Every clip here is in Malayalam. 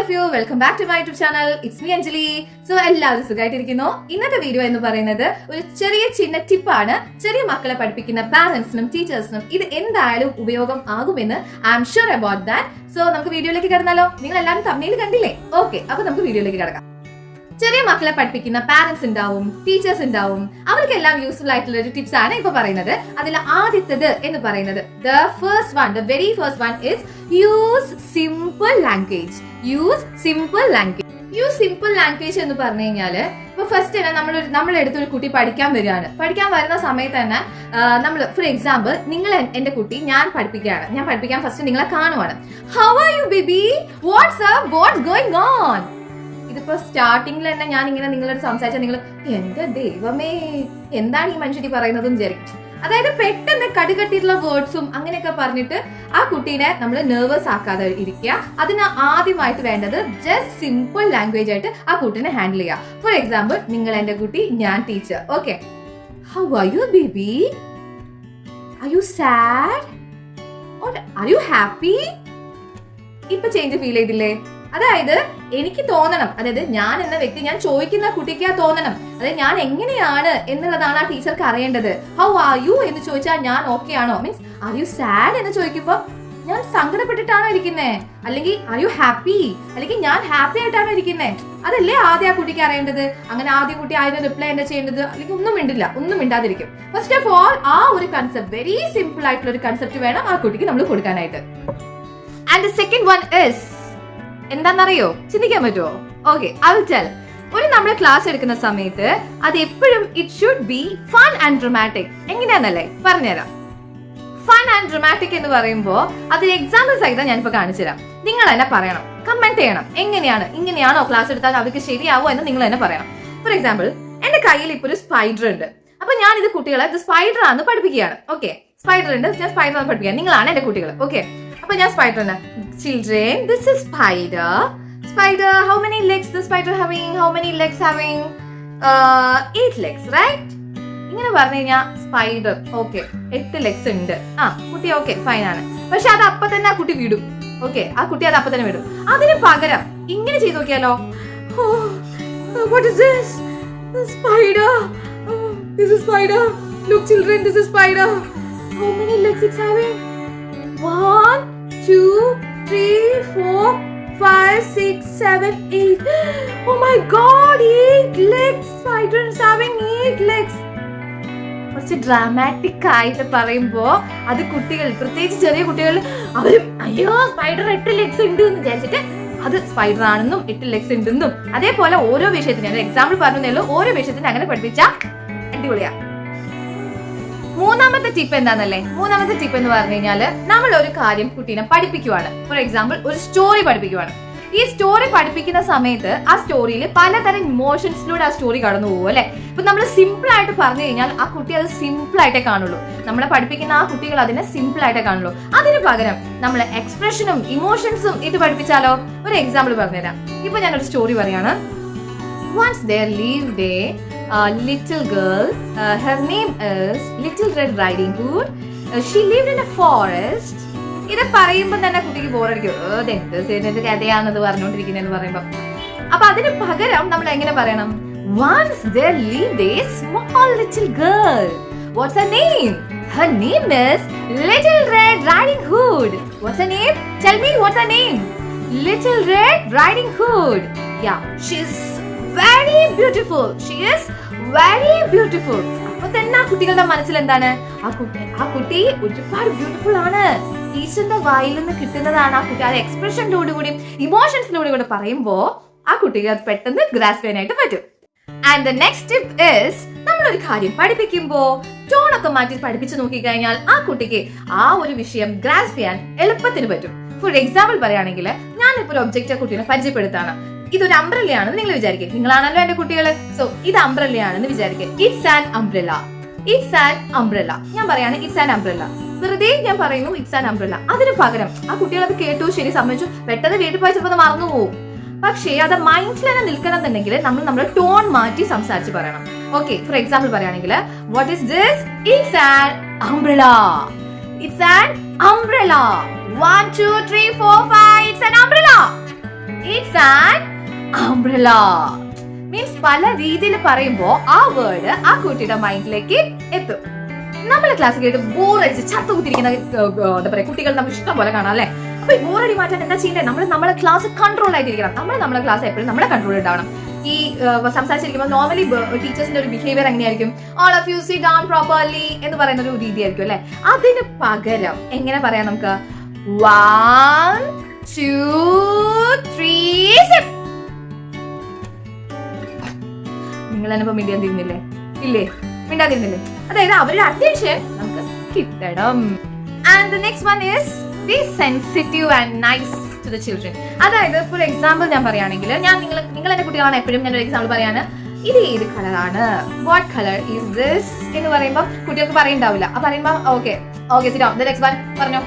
of you, welcome back to my YouTube channel. It's me Anjali. So എല്ലാവരും സുഖമായിട്ടിരിക്കുന്നു. ഇന്നത്തെ വീഡിയോ എന്ന് പറയുന്നത് ഒരു ചെറിയ ചിന്ന ടിപ്പാണ്. ചെറിയ മക്കളെ പഠിപ്പിക്കുന്ന പാരന്റ്സിനും ടീച്ചേഴ്സിനും ഇത് എന്തായാലും ഉപയോഗം ആകുമെന്ന് I am sure about that. So നമുക്ക് വീഡിയോയിലേക്ക് കടന്നാലോ? നിങ്ങൾ എല്ലാവരും തമ്മിൽ കണ്ടില്ലേ? ഓക്കെ, അപ്പൊ നമുക്ക് വീഡിയോയിലേക്ക് കടക്കാം. ചെറിയ മക്കളെ പഠിപ്പിക്കുന്ന പാരന്റ്സ് ഉണ്ടാവും, ടീച്ചേഴ്സ് ഉണ്ടാവും, അവർക്കെല്ലാം യൂസ്ഫുൾ ആയിട്ടുള്ള ഒരു ടിപ്സ് ആണ് ഇപ്പൊ പറയുന്നത്. അതിൽ ആദ്യത്തേത് എന്ന് പറയുന്നത് the very first one is use simple language. use simple language എന്ന് പറഞ്ഞു കഴിഞ്ഞാല് ഇപ്പൊ ഫസ്റ്റ് തന്നെ നമ്മളെടുത്തൊരു കുട്ടി പഠിക്കാൻ വരുന്ന സമയത്ത് തന്നെ നമ്മൾ ഫോർ എക്സാമ്പിൾ നിങ്ങൾ എന്റെ കുട്ടി ഞാൻ പഠിപ്പിക്കാൻ ഫസ്റ്റ് നിങ്ങളെ കാണുവാണ്. How are you baby, what's up, what's going on. ഇതിപ്പോ സ്റ്റാർട്ടിങ്ങിൽ തന്നെ ഞാൻ ഇങ്ങനെ നിങ്ങളോട് സംസാരിച്ചാൽ നിങ്ങൾ എന്റെ ദൈവമേ എന്താണ് ഈ മനുഷ്യൻ പറയുന്നത് വിചാരിക്കും. അതായത് പെട്ടെന്ന് കടുകട്ടിയിട്ടുള്ള വേർഡ്സും അങ്ങനെയൊക്കെ പറഞ്ഞിട്ട് ആ കുട്ടീനെ നമ്മൾ നെർവസ് ആക്കാതെ ഇരിക്കുക. അതിന് ആദ്യമായിട്ട് വേണ്ടത് ജസ്റ്റ് സിമ്പിൾ ലാംഗ്വേജ് ആയിട്ട് ആ കുട്ടീനെ ഹാൻഡിൽ ചെയ്യുക. ഫോർ എക്സാമ്പിൾ നിങ്ങൾ എന്റെ കുട്ടി, ഞാൻ teacher. Okay, how are you baby, are you sad or are you happy? ഇപ്പൊ ചേഞ്ച് ഫീൽ ചെയ്തില്ലേ? അതായത് എനിക്ക് തോന്നണം, അതായത് ഞാൻ എന്ന വ്യക്തി ഞാൻ ചോദിക്കുന്ന കുട്ടിക്ക് തോന്നണം, അതായത് ഞാൻ എങ്ങനെയാണ് എന്നുള്ളതാണ് ആ ടീച്ചർക്ക് അറിയേണ്ടത്. ഹൗ ആർ യു എന്ന് ചോദിച്ചാൽ ഞാൻ ഓക്കെ ആണോ, മീൻസ് ആർ യു സാഡ് എന്ന് ചോദിക്കുമ്പോൾ ഞാൻ സങ്കടപ്പെട്ടിട്ടാണോ ഇരിക്കുന്നേ, അല്ലെങ്കിൽ ആർ യു ഹാപ്പി, അല്ലെങ്കിൽ ഞാൻ ഹാപ്പി ആയിട്ടാണോ ഇരിക്കുന്നേ, അതല്ലേ ആദ്യം ആ കുട്ടിക്ക് അറിയേണ്ടത്. അങ്ങനെ ആദ്യം കുട്ടി അതിന് റിപ്ലൈ എന്താ ചെയ്യേണ്ടത്, അല്ലെങ്കിൽ ഒന്നും മിണ്ടാതിരിക്കും. ഫസ്റ്റ് ഓഫ് ഓൾ ആ ഒരു കൺസെപ്റ്റ്, വെരി സിമ്പിൾ ആയിട്ടുള്ള ഒരു കൺസെപ്റ്റ് വേണം ആ കുട്ടിക്ക് നമ്മൾ കൊടുക്കാനായിട്ട്. And the second one is എന്താണെന്നറിയോ, ചിന്തിക്കാൻ പറ്റുമോ? Okay, I will tell. ഒരു നമ്മൾ ക്ലാസ് എടുക്കുന്ന സമയത്ത് അത് എപ്പോഴും it should be fun and dramatic. എങ്ങനെയാണെന്നല്ലേ പറഞ്ഞുതരാം. ഫൺ ആൻഡ് ഡ്രമാറ്റിക് എന്ന് പറയുമ്പോൾ അതിന് എക്സാമ്പിൾ സഹിതം ഞാനിപ്പോ കാണിച്ചുതരാം. നിങ്ങൾ തന്നെ പറയണം, കമന്റ് ചെയ്യണം. ഇങ്ങനെയാണോ ക്ലാസ് എടുത്താൽ അവർക്ക് ശരിയാവോ എന്ന് നിങ്ങൾ തന്നെ പറയണം. ഫോർ എക്സാമ്പിൾ, എന്റെ കയ്യിൽ ഇപ്പൊ ഒരു സ്പൈഡർ ഉണ്ട്. അപ്പൊ ഞാൻ ഇത് കുട്ടികളെ ഇത് സ്പൈഡർ ആണെന്ന് പഠിപ്പിക്കുകയാണ്. ഓക്കെ, സ്പൈഡർ ഉണ്ട്, ഞാൻ സ്പൈഡർ ആണെന്ന് പഠിപ്പിക്കുക. നിങ്ങളാണ് എന്റെ കുട്ടികൾ. ഓക്കെ, അപ്പൊ ഞാൻ സ്പൈഡർ ആണ്. Children, this is spider. Spider, how many legs the spider having? How many legs having? 8 legs, right? ഇങ്ങനെ പറഞ്ഞു കഴിഞ്ഞാൽ സ്പൈഡർ ഓക്കെ 8 legs ഉണ്ട്. കുട്ടി ഓക്കെ ഫൈൻ ആണ്. പക്ഷെ അത് അപ്പൊ തന്നെ ആ കുട്ടി വിടും. ഓക്കെ, ആ കുട്ടി അത് അപ്പൊ തന്നെ വിടും. അതിന് പകരം ഇങ്ങനെ ചെയ്ത് നോക്കിയാലോ. What is this? The spider. This is spider. Look children, this is spider. How many legs it's having? 1, 2, 3, 4, 5, 6, 7, 8. Oh my god, 8 legs. Spider is having 8 legs. കുറച്ച് ഡ്രാമാറ്റിക് ആയിട്ട് പറയുമ്പോ അത് കുട്ടികൾ, പ്രത്യേകിച്ച് ചെറിയ കുട്ടികൾ, അവരും അയ്യോ സ്പൈഡർ 8 legs ഉണ്ട് എന്ന് വിചാരിച്ചിട്ട് അത് സ്പൈഡർ ആണെന്നും 8 legs ഉണ്ടെന്നും. അതേപോലെ ഓരോ വിഷയത്തിന്, ഞാൻ എക്സാമ്പിൾ പറഞ്ഞതേ, ഓരോ വിഷയത്തിന് അങ്ങനെ പഠിപ്പിച്ചാൽ അടിപൊളിയാ. മൂന്നാമത്തെ ടിപ്പ് എന്താണെന്നല്ലേ? മൂന്നാമത്തെ ടിപ്പ് എന്ന് പറഞ്ഞു കഴിഞ്ഞാല് നമ്മൾ ഒരു കാര്യം കുട്ടീനെ പഠിപ്പിക്കുവാണ്. ഫോർ എക്സാമ്പിൾ ഒരു സ്റ്റോറി പഠിപ്പിക്കുവാണ്. ഈ സ്റ്റോറി പഠിപ്പിക്കുന്ന സമയത്ത് ആ സ്റ്റോറിയിൽ പലതരം ഇമോഷൻസിലൂടെ ആ സ്റ്റോറി കടന്നു പോകും അല്ലെ. ഇപ്പൊ നമ്മൾ സിമ്പിൾ ആയിട്ട് പറഞ്ഞു കഴിഞ്ഞാൽ ആ കുട്ടി അത് സിമ്പിൾ ആയിട്ടേ കാണുള്ളൂ. നമ്മളെ പഠിപ്പിക്കുന്ന ആ കുട്ടികൾ അതിനെ സിമ്പിൾ ആയിട്ടേ കാണുള്ളൂ. അതിന് പകരം നമ്മൾ എക്സ്പ്രഷനും ഇമോഷൻസും ഇത് പഠിപ്പിച്ചാലോ? ഒരു എക്സാമ്പിൾ പറഞ്ഞുതരാം. ഇപ്പൊ ഞാനൊരു സ്റ്റോറി പറയാണ്. Once there lived a little girl. Her name is Little Red Riding Hood. She lived in a forest. ഇത് പറയുമ്പോൾ തന്നെ കുട്ടിക്ക് ബോറടിക്കും. എന്ത് കഥയാണെന്ന് പറഞ്ഞുകൊണ്ടിരിക്കുന്നതെന്ന് പറയുമ്പോ. അപ്പൊ അതിന് പകരം നമ്മൾ എങ്ങനെ പറയണം? Once there lived a small little girl. What's her name? Her name is Little Red Riding Hood. What's her name? Tell me, what's her name? Little Red Riding Hood. Yeah, she's very beautiful. She is very beautiful. അപ്പൊ തന്നെ ആ കുട്ടികളുടെ മനസ്സിൽ എന്താണ്? ആ കുട്ടി ഒരുപാട് ബ്യൂട്ടിഫുൾ ആണ്. ടീച്ചറിന്റെ വായിൽ നിന്ന് കിട്ടുന്നതാണ് ആ കുട്ടി. അത് എക്സ്പ്രഷനിലൂടെ ഇമോഷൻസിലൂടെ കൂടെ പറയുമ്പോ ആ കുട്ടിക്ക് അത് പെട്ടെന്ന് ഗ്രാസ്പ് ചെയ്യാനായിട്ട് പറ്റും. And the next tip is, നമ്മളൊരു കാര്യം പഠിപ്പിക്കുമ്പോ ടോണൊക്കെ മാറ്റി പഠിപ്പിച്ചു നോക്കിക്കഴിഞ്ഞാൽ ആ കുട്ടിക്ക് ആ ഒരു വിഷയം ഗ്രാസ്പ് ചെയ്യാൻ എളുപ്പത്തിന് പറ്റും. ഫോർ എക്സാമ്പിൾ പറയുകയാണെങ്കിൽ ഞാനിപ്പോ ഒരു ഒബ്ജക്റ്റ് കുട്ടീനെ പരിചയപ്പെടുത്താണ്. ഇതൊരു അംബ്രല്ലയാണെന്ന് നിങ്ങൾ വിചാരിക്കുക. നിങ്ങളാണല്ലോ എന്റെ കുട്ടികള്. സോ ഇത് അംബ്രല്ലയാണെന്ന് വിചാരിക്കുക. It's an umbrella. It's an umbrella. ഞാൻ പറയാണ് ഇറ്റ്സ് ആൻ അംബ്രല്ല. വെറുതെ ഞാൻ പറയുന്നു ഇറ്റ്സ് ആൻ അംബ്രല്ല. അതിന് പകരം ആ കുട്ടികൾ അത് കേട്ടു, ശരി സമ്മതിച്ചു, പെട്ടെന്ന് വീട്ടിൽ പോയി ചിലപ്പോൾ അത് മറന്നു പോകും. പക്ഷേ അത് മൈൻഡിൽ തന്നെ നിൽക്കണം എന്നുണ്ടെങ്കിൽ നമ്മൾ ടോൺ മാറ്റി സംസാരിച്ച് പറയണം. ഓക്കെ, ഫോർ എക്സാമ്പിൾ പറയുകയാണെങ്കിൽ what is this? It's an umbrella. It's an umbrella. 1, 2, 3, 4, 5. It's an umbrella. It's and umbrella. Means പല രീതിയിൽ പറയുമ്പോ ആ വേർഡ് ആ കുട്ടിയുടെ മൈൻഡിലേക്ക് എത്തും. നമ്മളെ ക്ലാസ് കേട്ട് ബോറടിച്ച് ചത്തുകുത്തിരിക്കുന്ന എന്താ പറയാ കുട്ടികൾ നമുക്ക് ഇഷ്ടം പോലെ കാണാം അല്ലെ. അപ്പൊ ഈ ബോറടി മാറ്റാൻ എന്താ ചെയ്യേണ്ടത്? നമ്മളെ ക്ലാസ് കൺട്രോൾ ആയിട്ടിരിക്കണം. നമ്മളെ ക്ലാസ് എപ്പോഴും നമ്മളെ കൺട്രോൾ ഉണ്ടാവണം. ഈ സംസാരിച്ചിരിക്കുമ്പോൾ നോർമലി ടീച്ചേഴ്സിന്റെ ഒരു ബിഹേവിയർ എങ്ങനെയായിരിക്കും? All of you sit down properly എന്ന് പറയുന്ന ഒരു രീതിയായിരിക്കും അല്ലെ. അതിന് പകരം എങ്ങനെ പറയാം നമുക്ക്? 1 2 3 നിങ്ങൾ തന്നെ ഇപ്പൊ മിണ്ടാതിരുന്നില്ലേ? ഇല്ലേ? മിണ്ടാതിരുന്നില്ലേ? അതായത് അവരുടെ അറ്റൻഷൻ നമുക്ക് കിട്ടണം. And the next one is be sensitive and nice to the children. അതായത് ഫോർ എക്സാമ്പിൾ ഞാൻ പറയുകയാണെങ്കിൽ, നിങ്ങൾ എന്റെ കുട്ടികളാണ് എപ്പോഴും ഞാൻ ഒരു എക്സാമ്പിൾ പറയാണ്, ഇത് ഏത് കളറാണ്, വാട്ട് കളർ ഈസ് ദിസ് എന്ന് പറയുമ്പോൾ കുട്ടികൾക്ക് പറയുണ്ടാവില്ല. ആ പറയുമ്പോൾ okay sit down, the next one പറഞ്ഞോ.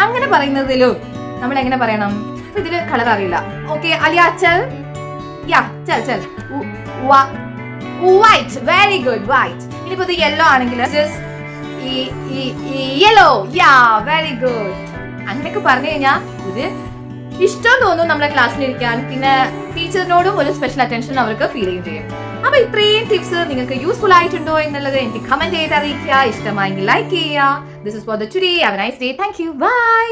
അങ്ങനെ പറയുന്നതിലും നമ്മൾ എങ്ങനെ പറയണം? ഇതില് കളർ അറിയില്ല, ഓക്കെ അലിയ ചൽ വൈറ്റ്, വെരി ഗുഡ് വൈറ്റ്. ഇനിയിപ്പോ ഇത് യെല്ലോ ആണെങ്കിൽ യെല്ലോ, യാ വെരി ഗുഡ്. അങ്ങനെയൊക്കെ പറഞ്ഞു കഴിഞ്ഞാൽ ഒരു ഇഷ്ടം തോന്നും നമ്മുടെ ക്ലാസ്സിലിരിക്കാൻ. പിന്നെ ടീച്ചറിനോടും ഒരു സ്പെഷ്യൽ അറ്റൻഷൻ അവർക്ക് ഫീൽ ചെയ്യും. അപ്പൊ ഇത്രയും ടിപ്സ് നിങ്ങൾക്ക് യൂസ്ഫുൾ ആയിട്ടുണ്ടോ എന്നുള്ളത് എനിക്ക് കമന്റ് ചെയ്ത് അറിയിക്കുക. ഇഷ്ടമായെങ്കിൽ ലൈക്ക് ചെയ്യുക. This is for the today. Have a nice day. Thank you. By.